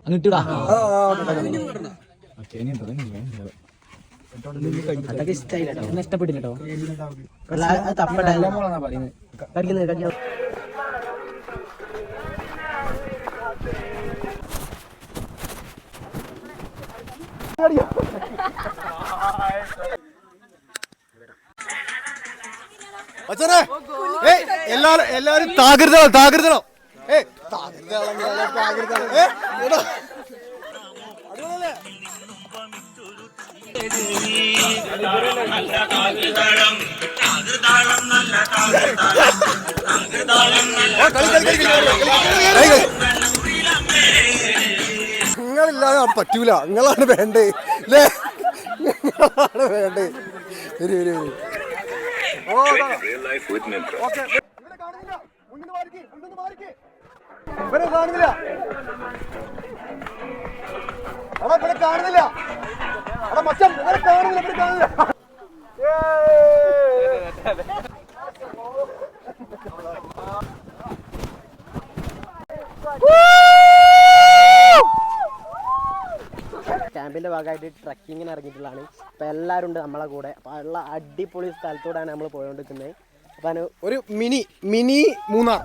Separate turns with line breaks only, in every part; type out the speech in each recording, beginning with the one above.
അങ്ങിട്ടാ
അതൊക്കെ ഇഷ്ടമായില്ലോ,
ഇഷ്ടപ്പെട്ടില്ലോ.
എല്ലാരും താകൃതോ നിങ്ങളില്ലാതെ പറ്റൂല. നിങ്ങളാണ് വേണ്ടേ അല്ലേ? നിങ്ങളാണ് വേണ്ടേ. കാണുന്നില്ല മച്ചം, കാണുന്നില്ല.
ക്യാമ്പിന്റെ ഭാഗമായിട്ട് ട്രക്കിങ്ങിന് ഇറങ്ങിയിട്ടുള്ളതാണ്. അപ്പൊ എല്ലാവരും ഉണ്ട് നമ്മളെ കൂടെ. അപ്പൊ ഉള്ള അടിപൊളി സ്ഥലത്തൂടെയാണ് നമ്മൾ പോയോണ്ടിരിക്കുന്നത്. അപ്പൊ
ഒരു മിനി മൂന്നാർ.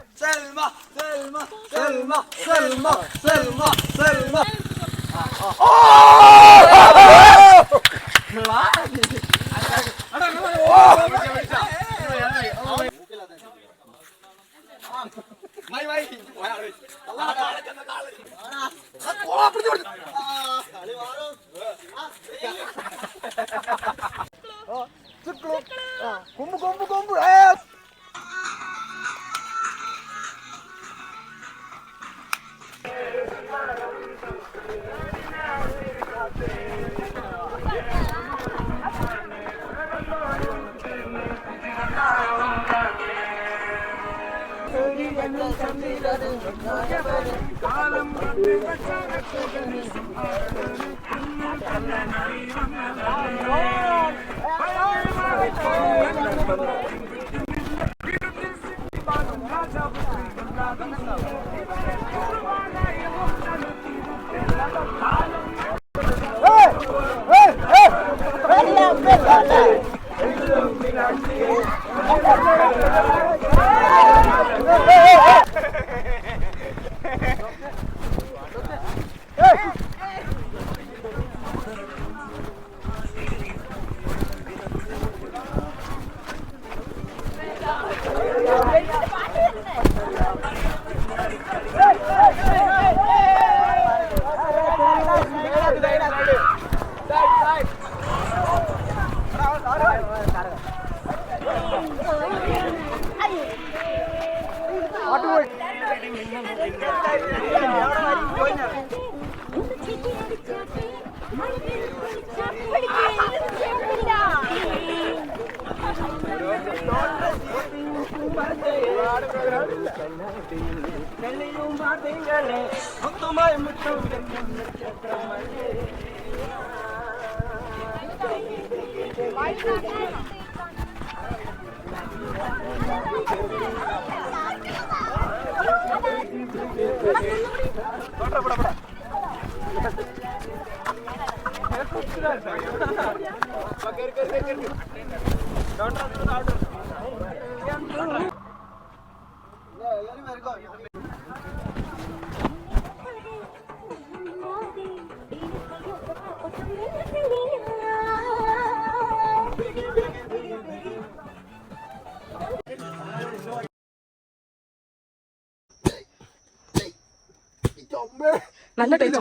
കൊമ്പ്
നല്ല ടേസ്റ്റ്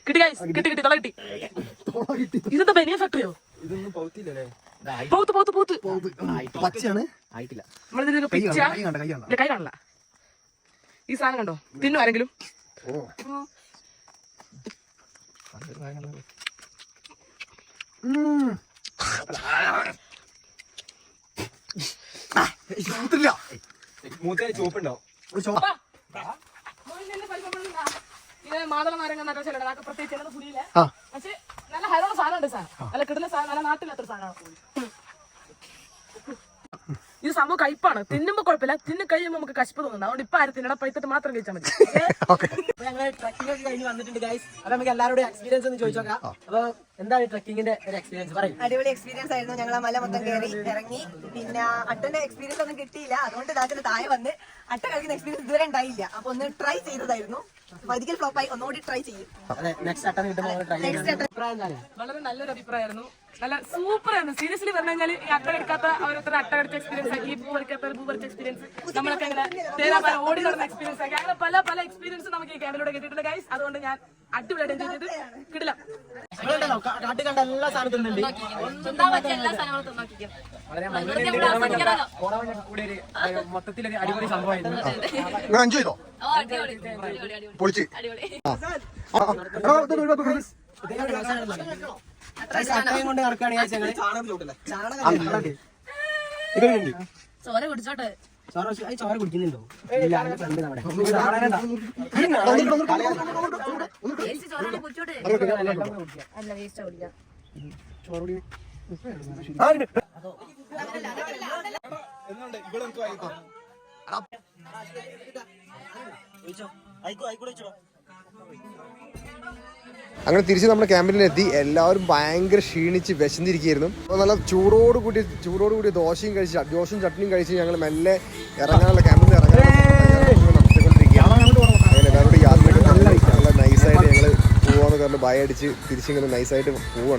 കിട്ടി ഗൈസ്, കിട്ടി തള കിട്ടി. ഇതെന്താ ബനിയൻ ഫാക്ടറിയോ? പോത്ത്
പച്ചയാണ്, ആയിട്ടില്ല.
നമ്മളിതിന് കൈ കാണില്ല. ഈ സാധനം കണ്ടോ? തിന്നു ആരെങ്കിലും?
ചോപ്പുണ്ടാവും.
ഇത് മാതള നാരങ്ങ എന്നൊക്കെ ചെല്ലണം. അതൊക്കെ പ്രത്യേകിച്ച് പുളിയില്ല. പക്ഷെ നല്ല ഹരമുള്ള സാധനം ഉണ്ട്. സാധനം നല്ല കിടന്ന സാധനം, നല്ല നാട്ടിലത്ര സാധനമാണ്. ഇത് സംഭവം കയ്പാണ്. തിന്നുമ്പോ കുഴപ്പമില്ല, തിന്നു കഴിയുമ്പോൾ നമുക്ക് കശപ്പ് തോന്നുന്നു. അതുകൊണ്ട് ഇപ്പൊ ആരും തിന്നട പൈത്തിട്ട് മാത്രം കഴിച്ചാൽ മതി.
അപ്പൊ ഞങ്ങള് ട്രക്കിംഗ് ഒക്കെ കഴിഞ്ഞ് വന്നിട്ടുണ്ട് ഗൈസ്. അപ്പൊ നമുക്ക് എല്ലാവരുടെയും എക്സ്പീരിയൻസ് ഒന്ന് ചോദിച്ചു നോക്കാം. അപ്പൊ എന്താണ് ട്രക്കിങ്ങിന്റെ ഒരു എക്സ്പീരിയൻസ് പറയും?
അടിപൊളി എക്സ്പീരിയൻസ് ആയിരുന്നു. ഞങ്ങൾ ആ മല മൊത്തം കയറി ഇറങ്ങി. പിന്നെ അട്ടന്റെ എക്സ്പീരിയൻസ് ഒന്നും കിട്ടിയില്ല. അതുകൊണ്ട് ഇതാക്കുന്ന താഴെ വന്ന് അട്ട കളിക്കുന്ന എക്സ്പീരിയൻസ് ഇതുവരെ ഉണ്ടായില്ല. അപ്പൊ ഒന്ന് ട്രൈ ചെയ്തതായിരുന്നു. ഒരിക്കൽ ഫ്ലോപ്പായി, ഒന്നുകൂടി ട്രൈ ചെയ്യും.
അതെ, നെക്സ്റ്റ് അട്ടം കിട്ടുമ്പോൾ ട്രൈ ചെയ്യാം.
വളരെ നല്ലൊരു അഭിപ്രായമായിരുന്നു. നല്ല സൂപ്പർ ആയിരുന്നു. സീരിയസ്ലി പറഞ്ഞു കഴിഞ്ഞാൽ ഈ അട്ട എടുക്കാത്ത ഓരോരുത്തർ അട്ട അടിച്ച എക്സ്പീരിയൻസ് ആക്കി, പൂ പറിക്കാത്ത പൂ പറിച്ച എക്സ്പീരിയൻസ്, നമ്മളൊക്കെ ഇങ്ങനെ തേരാപാര ഓടി നടന്ന എക്സ്പീരിയൻസ് ആക്കി, അങ്ങനെ പല പല എക്സ്പീരിയൻസ് നമുക്ക് ഈ ക്യാമ്പിലൂടെ കിട്ടിയിട്ടുണ്ട് ഗൈസ്. അതുകൊണ്ട് ഞാൻ അടിപൊളിയായിട്ട് എൻജോയ് ചെയ്ത് കിട്ടില്ല.
കാട്ടിൽ കണ്ട എല്ലാ സാധനത്തും ഉണ്ട്. മൊത്തത്തിലൊരു അടിപൊളി സംഭവമായിരുന്നു.
എൻജോയ് ചെയ്തോ? പൊളിച്ച്
അട്ടയും കൊണ്ട് നടക്കുകയാണെങ്കിൽ
ചോര കുടിച്ചോട്ടെ.
ചോര കുടിക്കുന്നുണ്ടോ?
അല്ല വേസ്റ്റ് കുടിക്കാം.
അങ്ങനെ തിരിച്ച് നമ്മുടെ ക്യാമ്പിലെത്തി. എല്ലാവരും ഭയങ്കര ക്ഷീണിച്ച് വിശന്നിരിക്കുകയായിരുന്നു. അപ്പോൾ നല്ല ചൂടോട് കൂടി ദോശയും കഴിച്ച് ദോശയും ചട്നിയും കഴിച്ച് ഞങ്ങൾ മെല്ലെ ഇറങ്ങാനുള്ള ക്യാമ്പിൽ നിന്ന് നടത്തിക്കൊണ്ടിരിക്കുകയാണ്. അങ്ങനെ എല്ലാവരോടും യാത്രയൊക്കെ നല്ല നൈസായിട്ട് ഞങ്ങൾ പോവാന്ന് പറഞ്ഞ് ഭയ അടിച്ച് തിരിച്ചിങ്ങനെ നൈസായിട്ട് പോവാണ്.